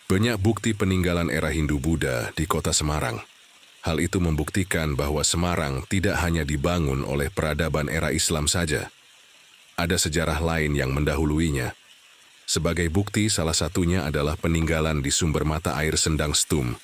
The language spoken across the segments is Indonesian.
Banyak bukti peninggalan era Hindu-Buddha di kota Semarang. Hal itu membuktikan bahwa Semarang tidak hanya dibangun oleh peradaban era Islam saja. Ada sejarah lain yang mendahuluinya. Sebagai bukti, salah satunya adalah peninggalan di sumber mata air Sendang Stum.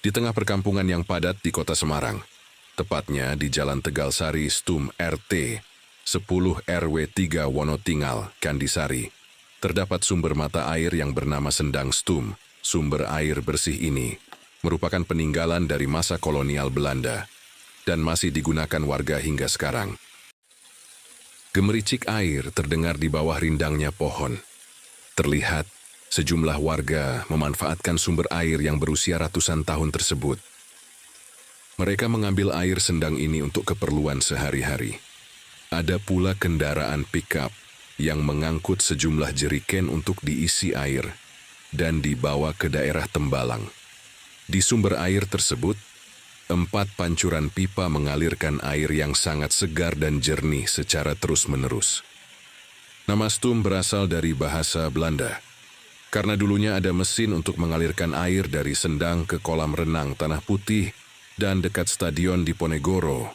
Di tengah perkampungan yang padat di kota Semarang, tepatnya di Jalan Tegalsari Stum RT 10 RW 3 Wonotingal, Kandisari, terdapat sumber mata air yang bernama Sendang Stum. Sumber air bersih ini merupakan peninggalan dari masa kolonial Belanda dan masih digunakan warga hingga sekarang. Gemericik air terdengar di bawah rindangnya pohon. Terlihat sejumlah warga memanfaatkan sumber air yang berusia ratusan tahun tersebut. Mereka mengambil air sendang ini untuk keperluan sehari-hari. Ada pula kendaraan pickup yang mengangkut sejumlah jeriken untuk diisi air dan dibawa ke daerah Tembalang. Di sumber air tersebut, 4 pancuran pipa mengalirkan air yang sangat segar dan jernih secara terus-menerus. Nama Stum berasal dari bahasa Belanda, karena dulunya ada mesin untuk mengalirkan air dari sendang ke kolam renang Tanah Putih dan dekat stadion Diponegoro.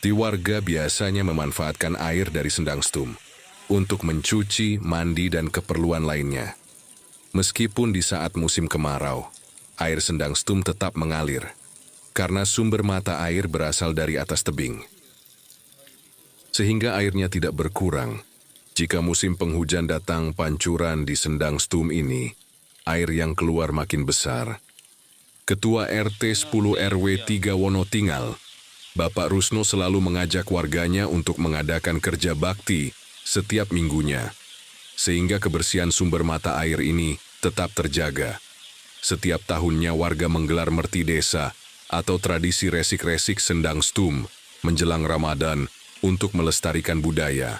Warga biasanya memanfaatkan air dari Sendang Stum untuk mencuci, mandi, dan keperluan lainnya. Meskipun di saat musim kemarau, air Sendang Stum tetap mengalir, karena sumber mata air berasal dari atas tebing. Sehingga airnya tidak berkurang. Jika musim penghujan datang, pancuran di Sendang Stum ini, air yang keluar makin besar. Ketua RT 10 RW 3 Wonotingal, Bapak Rusno selalu mengajak warganya untuk mengadakan kerja bakti setiap minggunya, sehingga kebersihan sumber mata air ini tetap terjaga. Setiap tahunnya warga menggelar merti desa atau tradisi resik-resik Sendang Stum menjelang Ramadan untuk melestarikan budaya.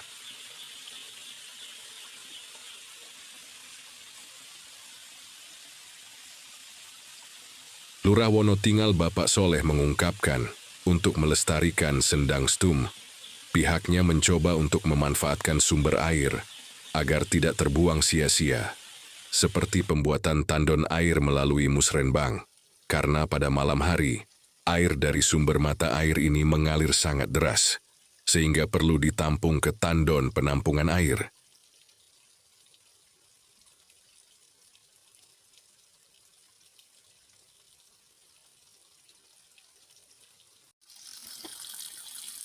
Lurah Wonotingal Bapak Soleh mengungkapkan, untuk melestarikan Sendang Stum, pihaknya mencoba untuk memanfaatkan sumber air agar tidak terbuang sia-sia, seperti pembuatan tandon air melalui musrenbang, karena pada malam hari, air dari sumber mata air ini mengalir sangat deras, sehingga perlu ditampung ke tandon penampungan air.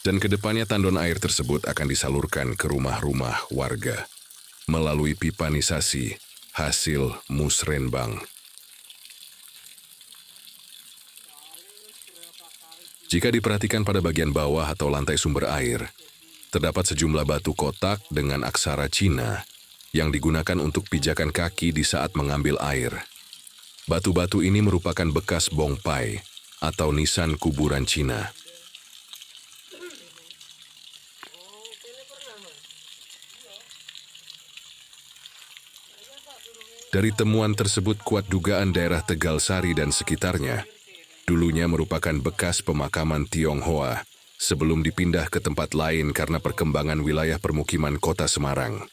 Dan kedepannya tandon air tersebut akan disalurkan ke rumah-rumah warga melalui pipanisasi hasil musrenbang. Jika diperhatikan pada bagian bawah atau lantai sumber air, terdapat sejumlah batu kotak dengan aksara Cina yang digunakan untuk pijakan kaki di saat mengambil air. Batu-batu ini merupakan bekas bongpai atau nisan kuburan Cina. Dari temuan tersebut kuat dugaan daerah Tegalsari dan sekitarnya dulunya merupakan bekas pemakaman Tionghoa sebelum dipindah ke tempat lain karena perkembangan wilayah permukiman kota Semarang.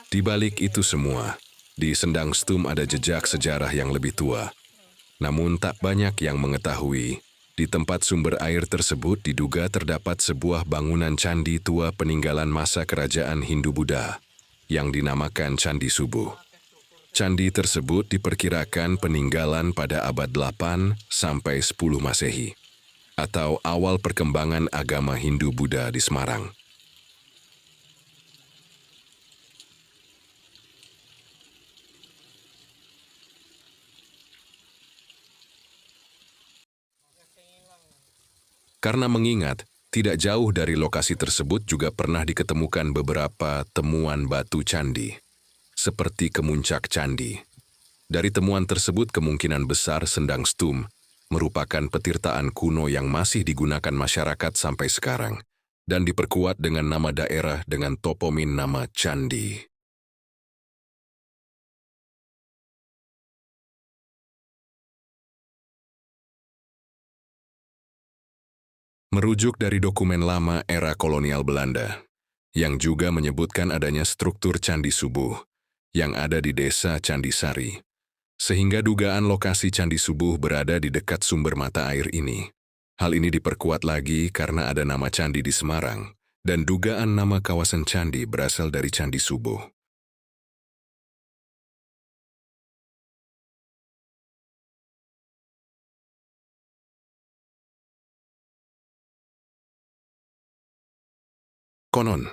Di balik itu semua, di Sendang Stum ada jejak sejarah yang lebih tua. Namun tak banyak yang mengetahui, di tempat sumber air tersebut diduga terdapat sebuah bangunan candi tua peninggalan masa kerajaan Hindu-Buddha yang dinamakan Candi Subuh. Candi tersebut diperkirakan peninggalan pada abad 8 sampai 10 Masehi atau awal perkembangan agama Hindu-Buddha di Semarang. Karena mengingat, tidak jauh dari lokasi tersebut juga pernah diketemukan beberapa temuan batu candi, seperti kemuncak candi. Dari temuan tersebut kemungkinan besar Sendang Stum merupakan petirtaan kuno yang masih digunakan masyarakat sampai sekarang, dan diperkuat dengan nama daerah dengan toponim nama candi. Merujuk dari dokumen lama era kolonial Belanda, yang juga menyebutkan adanya struktur Candi Subuh yang ada di desa Candi Sari, sehingga dugaan lokasi Candi Subuh berada di dekat sumber mata air ini. Hal ini diperkuat lagi karena ada nama candi di Semarang, dan dugaan nama kawasan candi berasal dari Candi Subuh. Konon,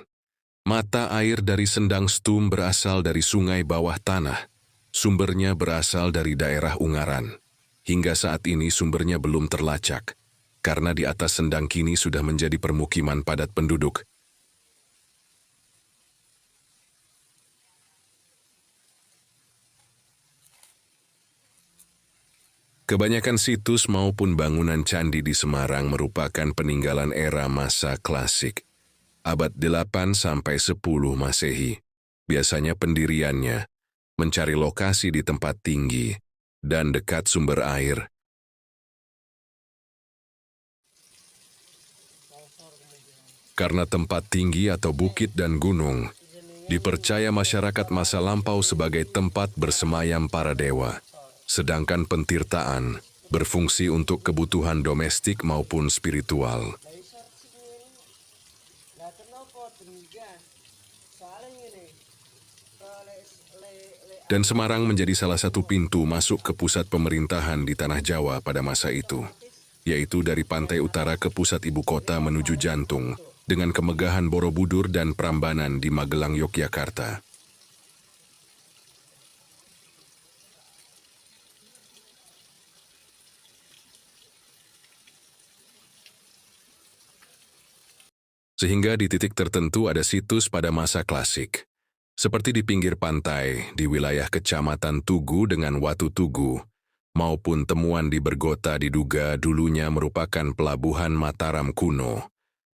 mata air dari Sendang Stum berasal dari sungai bawah tanah. Sumbernya berasal dari daerah Ungaran. Hingga saat ini sumbernya belum terlacak, karena di atas Sendang kini sudah menjadi permukiman padat penduduk. Kebanyakan situs maupun bangunan candi di Semarang merupakan peninggalan era masa klasik, abad 8 sampai 10 Masehi. Biasanya pendiriannya mencari lokasi di tempat tinggi dan dekat sumber air. Karena tempat tinggi atau bukit dan gunung, dipercaya masyarakat masa lampau sebagai tempat bersemayam para dewa, sedangkan pentirtaan berfungsi untuk kebutuhan domestik maupun spiritual. Dan Semarang menjadi salah satu pintu masuk ke pusat pemerintahan di Tanah Jawa pada masa itu, yaitu dari pantai utara ke pusat ibu kota menuju jantung, dengan kemegahan Borobudur dan Prambanan di Magelang, Yogyakarta. Sehingga di titik tertentu ada situs pada masa klasik, seperti di pinggir pantai di wilayah Kecamatan Tugu dengan Watu Tugu, maupun temuan di Bergota diduga dulunya merupakan pelabuhan Mataram kuno.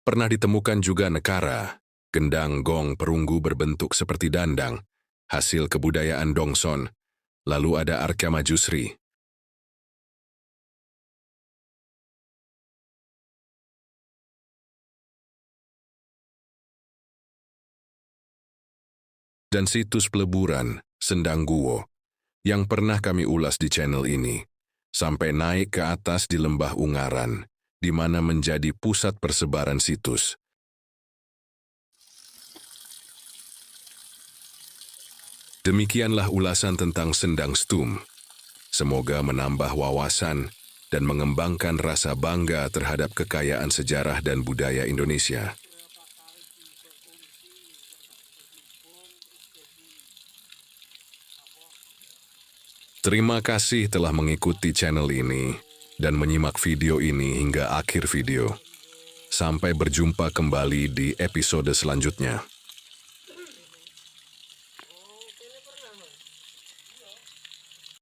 Pernah ditemukan juga nekara, gendang gong perunggu berbentuk seperti dandang, hasil kebudayaan Dongson. Lalu ada Arca Majusri. Dan situs peleburan, Sendang Guwo, yang pernah kami ulas di channel ini, sampai naik ke atas di Lembah Ungaran, di mana menjadi pusat persebaran situs. Demikianlah ulasan tentang Sendang Stum. Semoga menambah wawasan dan mengembangkan rasa bangga terhadap kekayaan sejarah dan budaya Indonesia. Terima kasih telah mengikuti channel ini dan menyimak video ini hingga akhir video. Sampai berjumpa kembali di episode selanjutnya.